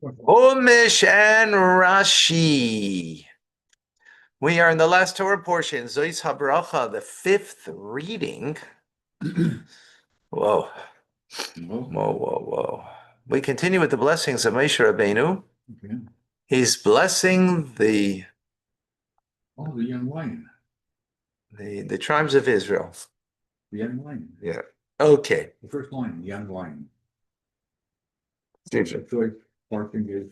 Umish and Rashi. We are in the last Torah portion, Vezot Hab'rachah, the fifth reading. Whoa. Whoa. We continue with the blessings of Moshe Rabbeinu. Okay. He's blessing the young lion. The tribes of Israel. The young lion. Yeah. Okay. The first line, the young lion. Stephen. So barking is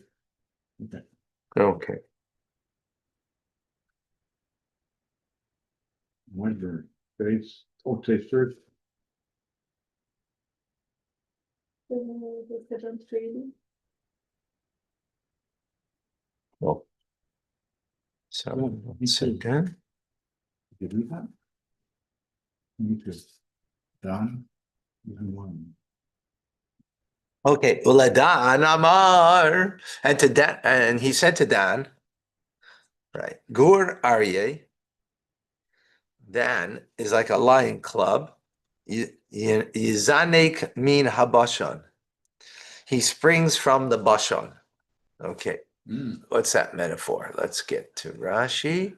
Okay. Wonder. Today's first. Well, so one second. Did we have? Done. Young lion. Okay. Uladan Amar. And to Dan, and he said to Dan, right, Gur Aryeh. Dan is like a lion club. Yizanek min habashan. He springs from the Bashan. Okay. What's that metaphor? Let's get to Rashi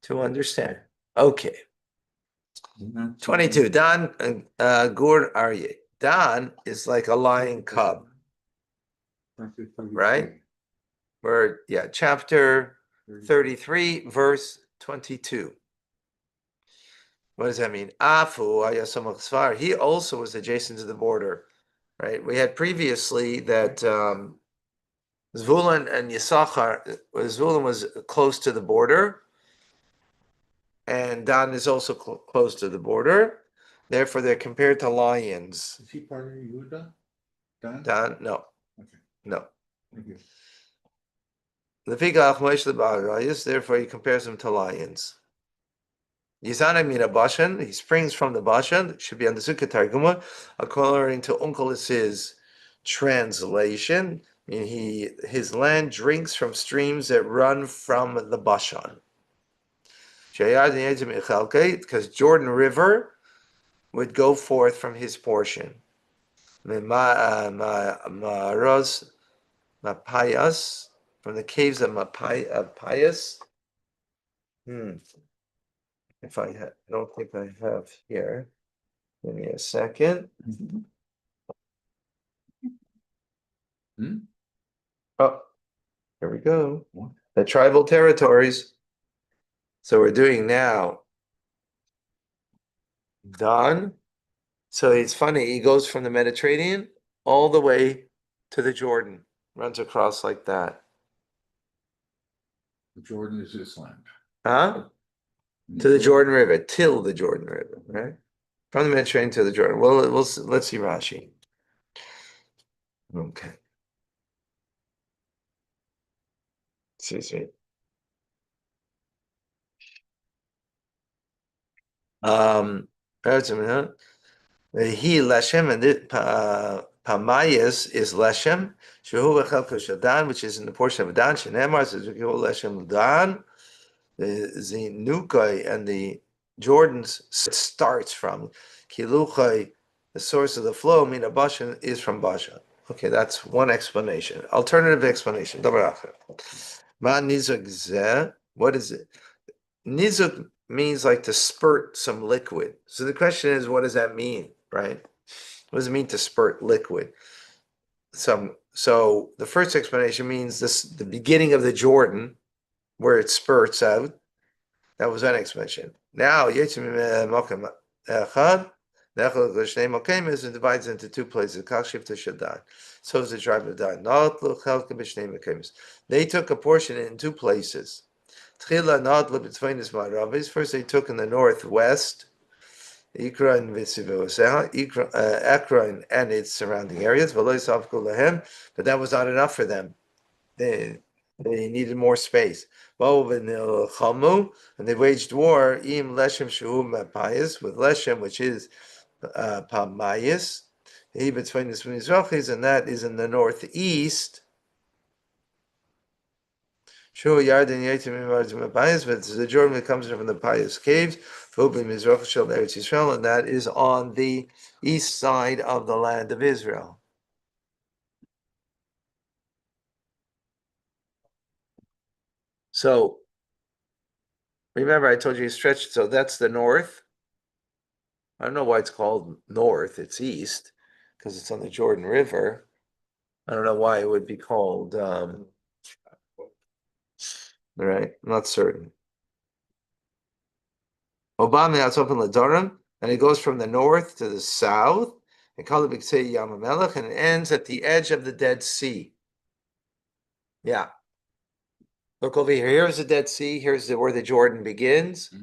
to understand. Okay. 22. Dan Gur Aryeh. Dan is like a lion cub. Right? Chapter 33, verse 22. What does that mean? Afu he also was adjacent to the border, right? We had previously that Zvulun and Yisachar, Zvulun was close to the border, and Dan is also close to the border. Therefore, they're compared to lions. Is he part of Yehuda? Dan, no. Okay. No. Thank you. Therefore, he compares them to lions. Yizana mina Bashan, he springs from the Bashan, should be understood Targuma, according to Unkelis's translation. I mean, his land drinks from streams that run from the Bashan. Because Jordan River would go forth from his portion. Maros Mapayas, from the caves of Mapayas. If I don't think I have here. Give me a second. Oh, here we go. What? The tribal territories. So we're doing now Dan. So it's funny, he goes from the Mediterranean all the way to the Jordan, runs across like that. The Jordan is this land. Huh? To the Jordan River, till the Jordan River, right? From the Mediterranean to the Jordan. Well, let's see Rashi. Okay. See. He Leshem, and Pamayas is Leshem. Shehu v'chelko shadan, which is in the portion of Dan. Shenemar says Leshem Dan. The Nukai and the Jordans starts from Kiluchai. The source of the flow, Mina Bashan, is from Bashan. Okay, that's one explanation. Alternative explanation. Ma nizuk zeh. What is it? Nizuk means like to spurt some liquid. So the question is, what does that mean, right? What does it mean to spurt liquid? So the first explanation means the beginning of the Jordan, where it spurts out. That was one explanation. Now, Echad is divides into two places. So is the tribe of Dan. They took a portion in two places. First, they took in the northwest, Ekron and its surrounding areas, but that was not enough for them. They needed more space. And they waged war with Leshem, which is Pamayas. And that is in the northeast. But the Jordan comes from the Pious caves, and that is on the east side of the land of Israel. So remember, I told you stretched. So that's the north. I don't know why it's called north. It's east because it's on the Jordan River. I don't know why it would be called. Right, I'm not certain. Obama, that's open Ladorim, and it goes from the north to the south, and Kalabiksei Yamamelech, and it ends at the edge of the Dead Sea. Yeah. Look over here. Here's the Dead Sea. Here's where the Jordan begins.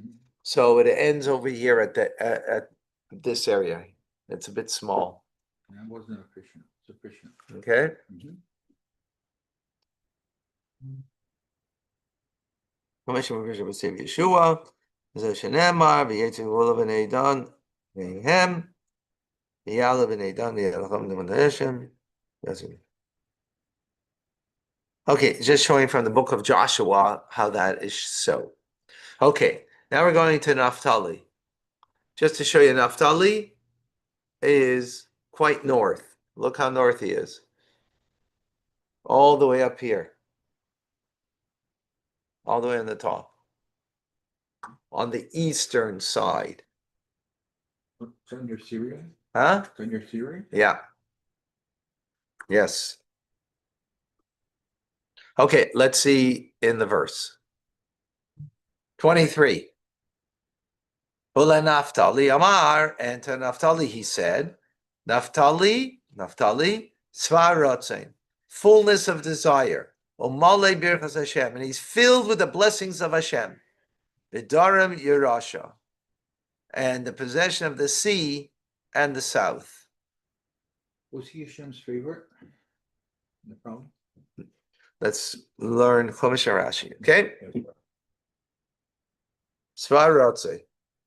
So it ends over here at this area. It's a bit small. That wasn't sufficient. Okay. Yeshua, Zeshanemar, V'yetzim V'olav B'nei Dan, V'hem, V'yalav B'nei Dan, V'yalacham D'Manashem. Okay, just showing from the book of Joshua how that is so. Okay, now we're going to Naphtali. Just to show you, Naphtali is quite north. Look how north he is. All the way up here. All the way on the top. On the eastern side. Is that near Syria? Huh? Is that near Syria? Yeah. Yes. Okay, let's see in the verse. 23. Ula Naphtali Amar, and to Naphtali he said, Naphtali, Svarotzain, fullness of desire. Omale Birchas Hashem, and he's filled with the blessings of Hashem. Vidarim Yerasha, and the possession of the sea and the south. Was he Hashem's favorite? No problem. Let's learn Chumash Rashi, okay? Svarotzain.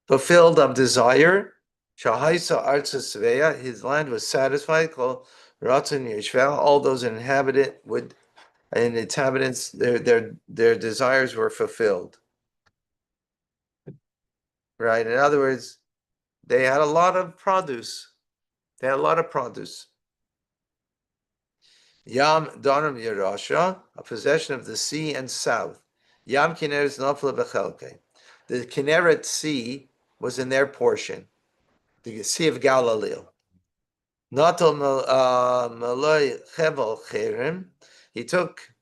Fulfilled of desire, Shahaisa Arza Sveya, his land was satisfied, called Ratzon Yishvel, all those inhabitants their desires were fulfilled. Right? In other words, they had a lot of produce. Yam Darim Yerasha, a possession of the sea and south. Yam Kinneret Nafla Bechelke. The Kinneret Sea was in their portion. The Sea of Galilee. Natal Malay Chevel Cherim. He took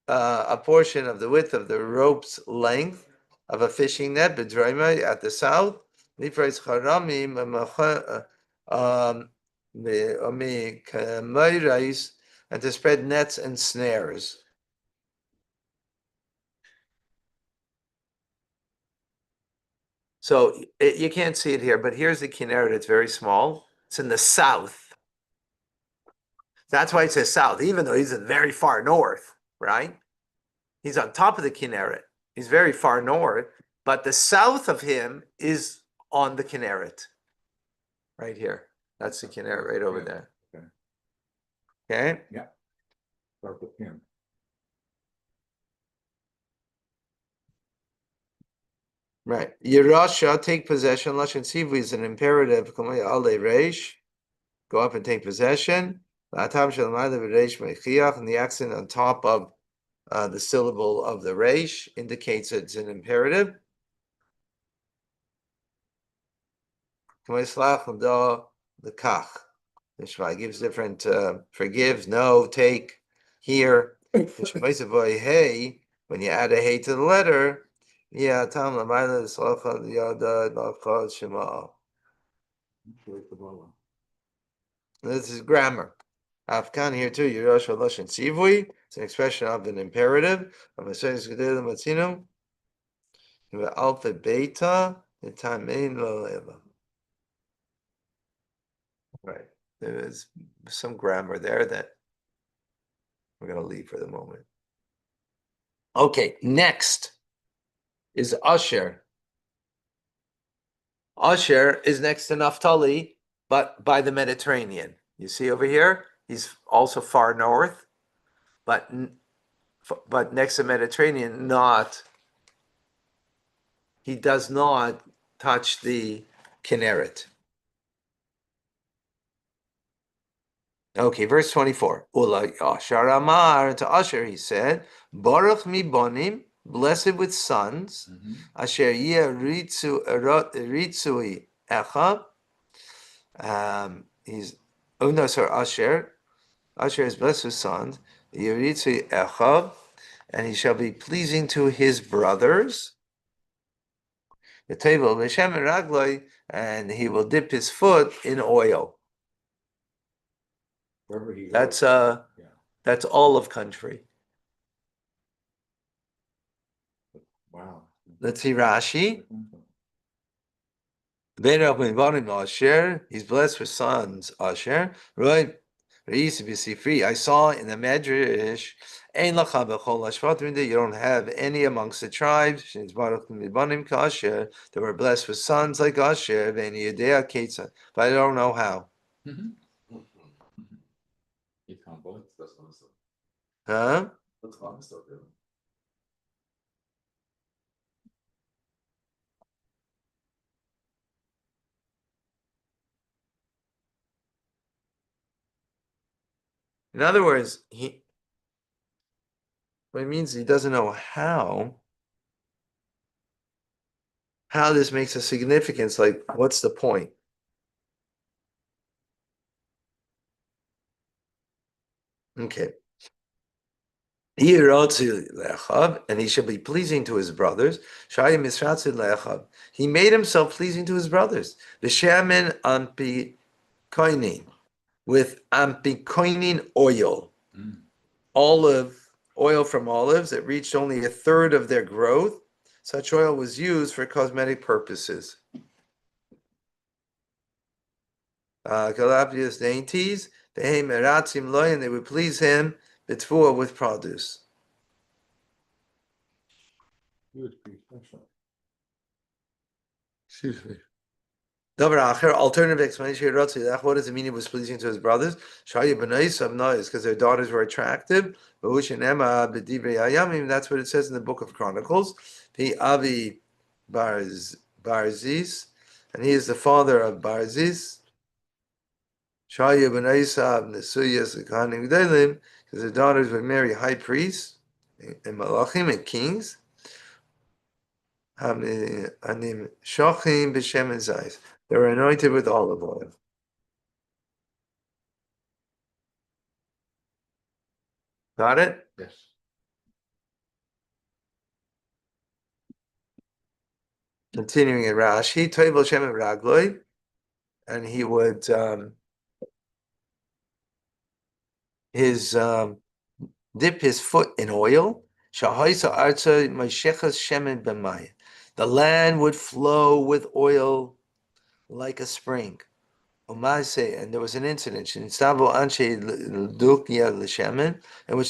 a portion of the width of the rope's length of a fishing net, Bedraima at the south. Nifrais Charami and to spread nets and snares. So you can't see it here, but here's the Kinneret. It's very small. It's in the south. That's why it says south, even though he's very far north, right? He's on top of the Kinneret. He's very far north, but the south of him is on the Kinneret. Right here. That's the Kinneret right over there. Okay? Yeah. Start with him. Right. Yerasha, take possession. Lashon Sivu is an imperative. Go up and take possession. And the accent on top of the syllable of the reish indicates it's an imperative. The kach. The Shvai gives different forgive, no, take, here. Hey, when you add a hey to the letter, yeah, tam lamayla slacha yada lacha shema. This is grammar. Afkan here too. Yerosh Lashon Sivui. It's an expression of an imperative. Of a certain Gedele Matzino. Alpha Beta. The Tamein Lo Eva. Right. There is some grammar there that we're going to leave for the moment. Okay, next is Asher. Asher is next to Naphtali, but by the Mediterranean. You see over here, he's also far north, but next to Mediterranean, he does not touch the Kinneret. Okay, verse 24. Ula Yashar Amar, to Asher he said, Baruch mi bonim, blessed with sons, Asher yeh ritzui echa. He's no, sorry, Asher. Asher is blessed with sons, Yeritzui echa, and he shall be pleasing to his brothers. The table L'Shem Ragloi, and he will dip his foot in oil. Wherever he goes. That's olive country. Wow. Let's see Rashi. Asher, he's blessed with sons. Asher, right? I saw in the Medrash, you don't have any amongst the tribes. That were blessed with sons like Asher, but I don't know how. Huh? In other words, what it means he doesn't know how this makes a significance. Like, what's the point? Okay. And he shall be pleasing to his brothers. He made himself pleasing to his brothers. V'shemen ampikoinin, with ampikoinin oil, olive oil from olives that reached only a third of their growth. Such oil was used for cosmetic purposes. Galapias dainties, and they would please him with produce. He was pretty special. Excuse me. Alternative explanation. What does it mean he was pleasing to his brothers? Because their daughters were attractive. That's what it says in the book of Chronicles. The Avi Barzis, and he is the father of Barzis. Because their daughters would marry high priests and malachim and kings. They were anointed with olive oil. Got it? Yes. Continuing in Rashi, Toivel Shem Ragloi, and he would dip his foot in oil. The land would flow with oil like a spring. And there was an incident in which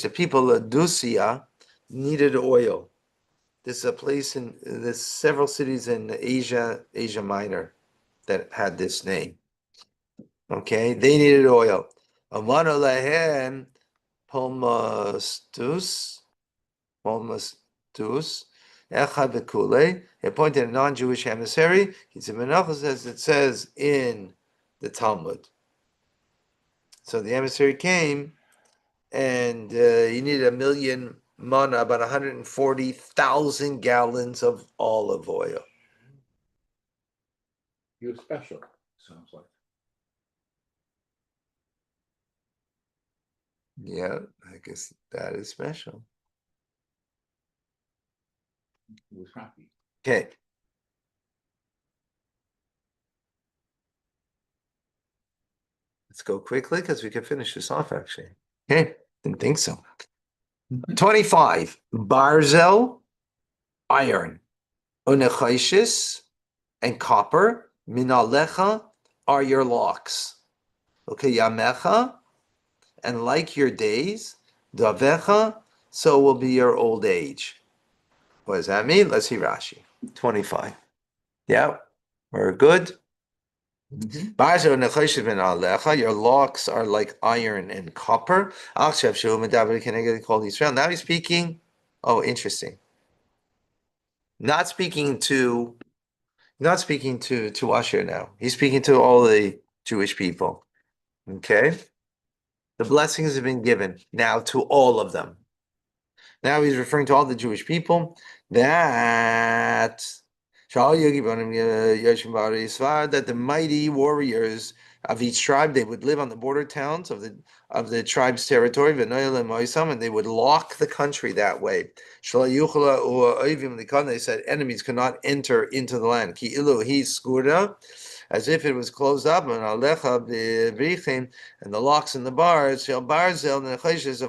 the people of Dusia needed oil. This is a place there's several cities in Asia Minor that had this name. Okay, they needed oil. Amano lahem polmastus, echad v'kulei. He appointed a non-Jewish emissary. He's a menachos, as it says in the Talmud. So the emissary came, and he needed 1 million mana, about 140,000 gallons of olive oil. He was special, sounds like. Yeah, I guess that is special. He was happy. Okay. Let's go quickly because we can finish this off actually. Okay, didn't think so. 25. Barzel, iron. Unechishis, and copper. Minalecha are your locks. Okay, yamecha, and like your days. Davecha, so will be your old age. What does that mean? Let's see Rashi. 25. Yeah, we're good. Your locks are like iron and copper. Now he's speaking. Oh, interesting. Not speaking to Asher now. He's speaking to all the Jewish people. Okay. The blessings have been given now to all of them. Now he's referring to all the Jewish people that that the mighty warriors of each tribe, they would live on the border towns of the tribe's territory, and they would lock the country that way. They said enemies could not enter into the land. As if it was closed up, and the locks and the bars, of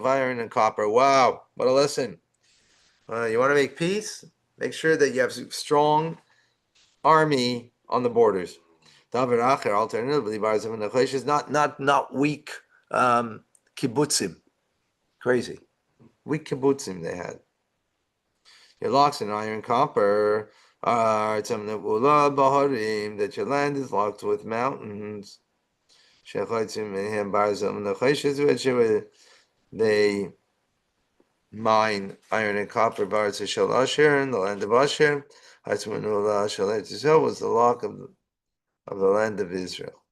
iron and copper. Wow, what a lesson. You want to make peace? Make sure that you have a strong army on the borders. Alternatively, not weak kibbutzim. Crazy. Weak kibbutzim they had. Your locks and iron copper are that your land is locked with mountains. They mine iron and copper bars of Shel Asher in the land of Asher. Israel was the lock of the land of Israel.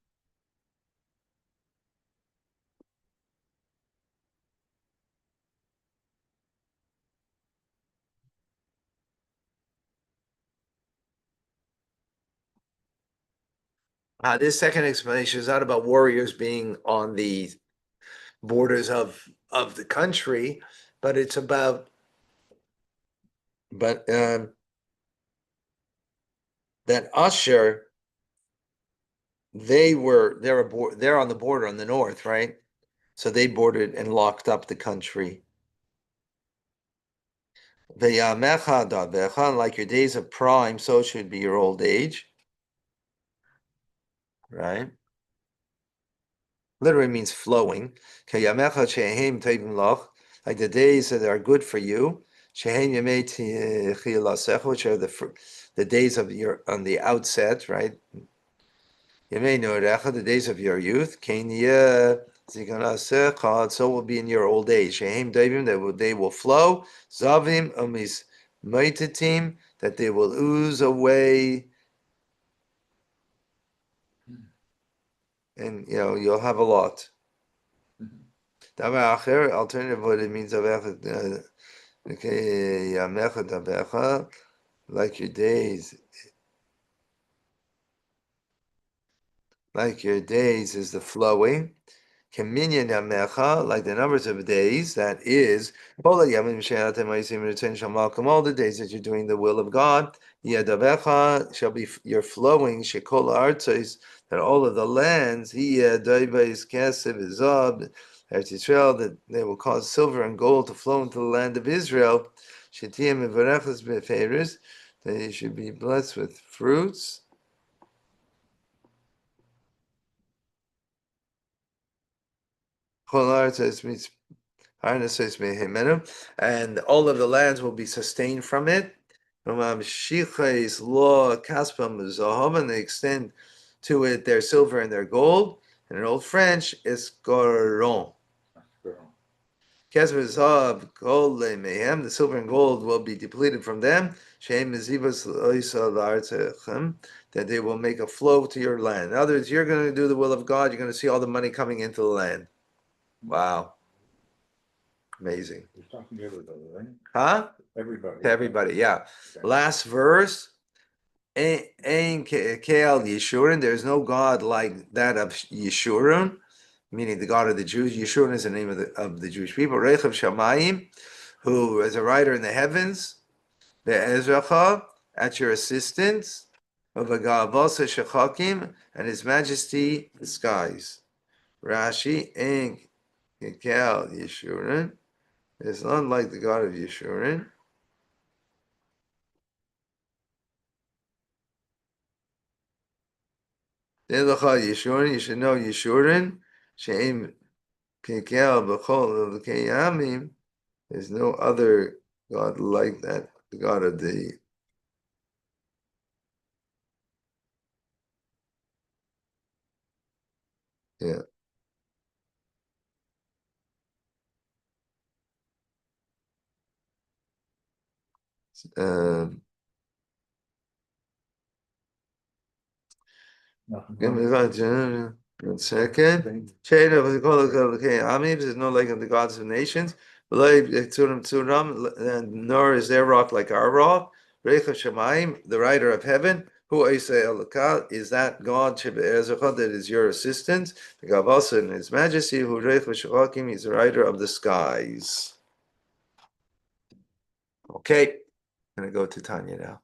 This second explanation is not about warriors being on the borders of the country, but it's about that Asher, they're on the border on the north, right? So they bordered and locked up the country. Like your days of prime, so should be your old age. Right? Literally means flowing. Like the days that are good for you, which are the days of your on the outset, right? The days of your youth, so will be in your old age. They will flow, that they will ooze away, and you'll have a lot. Alternative, what it means, like your days. Like your days is the flowing. Kaminyan Yamecha, like the numbers of days, that is, all the days that you're doing the will of God, Yadavecha shall be your flowing, Shekol Artzos, that all of the lands, Yadavais Kesef Izab, Eretz Yisrael, that they will cause silver and gold to flow into the land of Israel, Shetiyam Mevarechas Beferis, that you should be blessed with fruits. And all of the lands will be sustained from it. And they extend to it their silver and their gold. And in Old French, it's goron. The silver and gold will be depleted from them. That they will make a flow to your land. In other words, you're going to do the will of God. You're going to see all the money coming into the land. Wow. Amazing. He's talking to everybody, right? Huh? Everybody. To everybody, yeah. Okay. Last verse. Ein Keal Yeshurun. There's no God like that of Yeshurun, meaning the God of the Jews. Yeshurun is the name of the Jewish people. Rechav Shamayim, who is a rider in the heavens. Be'ezracha, at your assistance. Of Agavosa Shechakim, and His Majesty the skies. Rashi, Ein Keal Yeshurun. It's not like the God of Yeshurun. Yeshurun, you should know Yeshurun. She'im kekel b'chol v'keyamim. There's no other God like that. The God of the yeah. Um, Nothing. 1 second. Chain of the Amib is no like the gods of nations. Nor is their rock like our rock. Recha Shemaim, the rider of heaven. Who is that God that is your assistant? Gavasa in his majesty, who Recha is the rider of the skies. Okay, I'm gonna go to Tanya now.